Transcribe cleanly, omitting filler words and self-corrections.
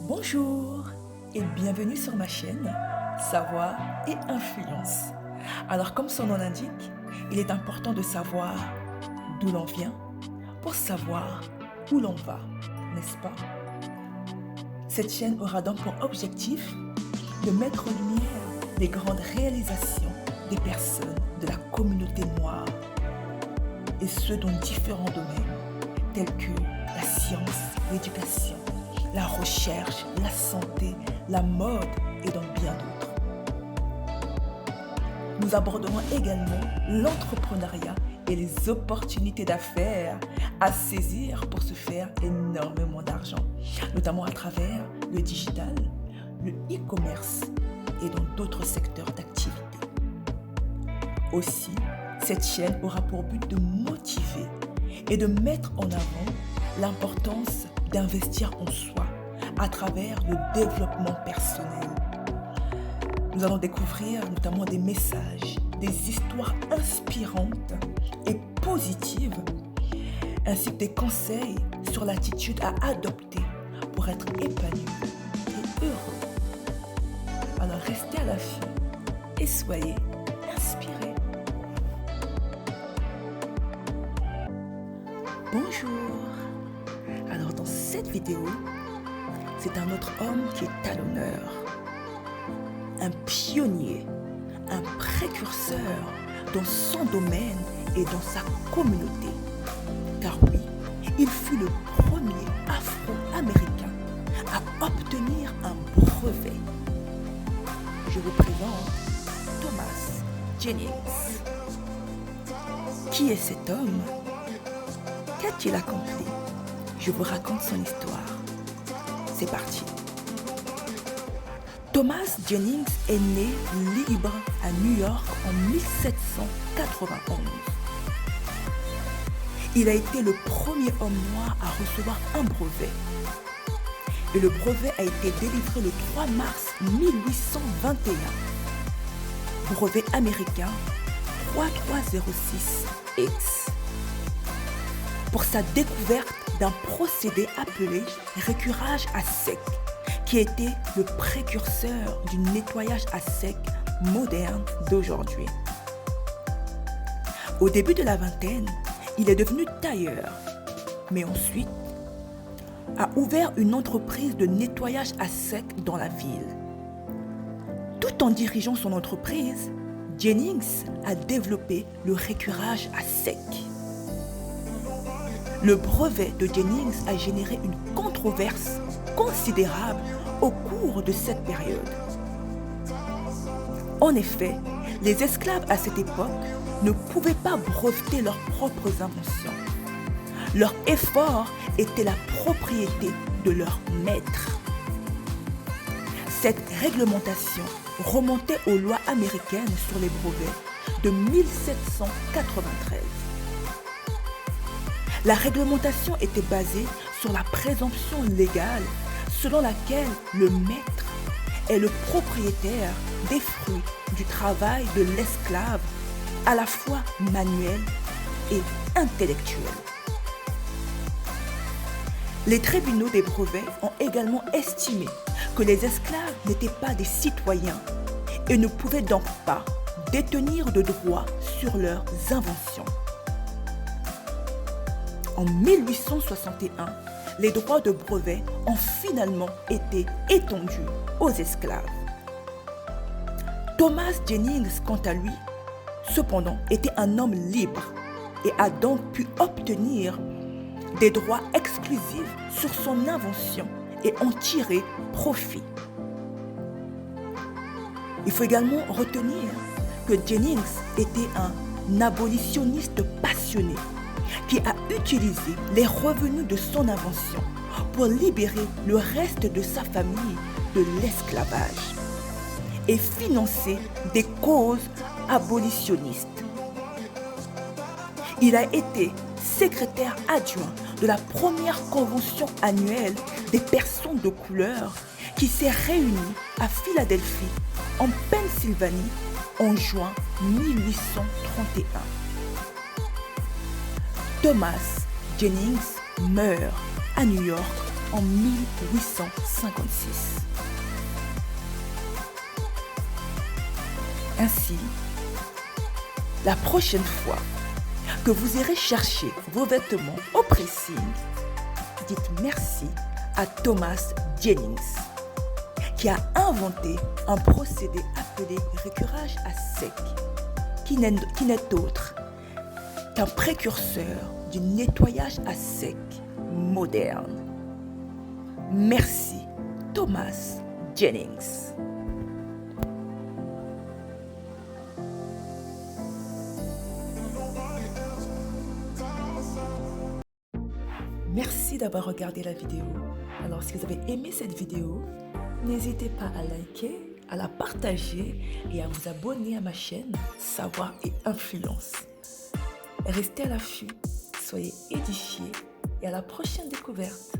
Bonjour et bienvenue sur ma chaîne Savoir et Influence. Alors comme son nom l'indique, il est important de savoir d'où l'on vient pour savoir où l'on va, n'est-ce pas? Cette chaîne aura donc pour objectif de mettre en lumière les grandes réalisations des personnes de la communauté noire et ce dans différents domaines tels que la science, l'éducation, la recherche, la santé, la mode et dans bien d'autres. Nous aborderons également l'entrepreneuriat et les opportunités d'affaires à saisir pour se faire énormément d'argent, notamment à travers le digital, le e-commerce et dans d'autres secteurs d'activité. Aussi, cette chaîne aura pour but de motiver et de mettre en avant l'importance d'investir en soi à travers le développement personnel. Nous allons découvrir notamment des messages, des histoires inspirantes et positives, ainsi que des conseils sur l'attitude à adopter pour être épanoui et heureux. Alors restez à l'affût et soyez inspirés. Bonjour. Alors dans cette vidéo, c'est un autre homme qui est à l'honneur. Un pionnier, un précurseur dans son domaine et dans sa communauté. Car oui, il fut le premier Afro-Américain à obtenir un brevet. Je vous présente Thomas Jennings. Qui est cet homme? Qu'a-t-il accompli? Je vous raconte son histoire. C'est parti. Thomas Jennings est né libre à New York en 1791. Il a été le premier homme noir à recevoir un brevet. Et le brevet a été délivré le 3 mars 1821. Brevet américain 3306X. Pour sa découverte d'un procédé appelé récurage à sec, qui était le précurseur du nettoyage à sec moderne d'aujourd'hui. Au début de la vingtaine, il est devenu tailleur, mais ensuite a ouvert une entreprise de nettoyage à sec dans la ville. Tout en dirigeant son entreprise, Jennings a développé le récurage à sec. Le brevet de Jennings a généré une controverse considérable au cours de cette période. En effet, les esclaves à cette époque ne pouvaient pas breveter leurs propres inventions. Leur effort était la propriété de leur maître. Cette réglementation remontait aux lois américaines sur les brevets de 1793. La réglementation était basée sur la présomption légale selon laquelle le maître est le propriétaire des fruits du travail de l'esclave, à la fois manuel et intellectuel. Les tribunaux des brevets ont également estimé que les esclaves n'étaient pas des citoyens et ne pouvaient donc pas détenir de droits sur leurs inventions. En 1861, les droits de brevet ont finalement été étendus aux esclaves. Thomas Jennings, quant à lui, cependant, était un homme libre et a donc pu obtenir des droits exclusifs sur son invention et en tirer profit. Il faut également retenir que Jennings était un abolitionniste passionné qui a utilisé les revenus de son invention pour libérer le reste de sa famille de l'esclavage et financer des causes abolitionnistes. Il a été secrétaire adjoint de la première convention annuelle des personnes de couleur qui s'est réunie à Philadelphie, en Pennsylvanie, en juin 1831. Thomas Jennings meurt à New York en 1856. Ainsi, la prochaine fois que vous irez chercher vos vêtements au pressing, dites merci à Thomas Jennings, qui a inventé un procédé appelé récurage à sec, qui n'est autre qu'un précurseur du nettoyage à sec moderne. Merci, Thomas Jennings. Merci d'avoir regardé la vidéo. Alors, si vous avez aimé cette vidéo, n'hésitez pas à liker, à la partager et à vous abonner à ma chaîne Savoir et Influence. Restez à l'affût, soyez édifiés et à la prochaine découverte.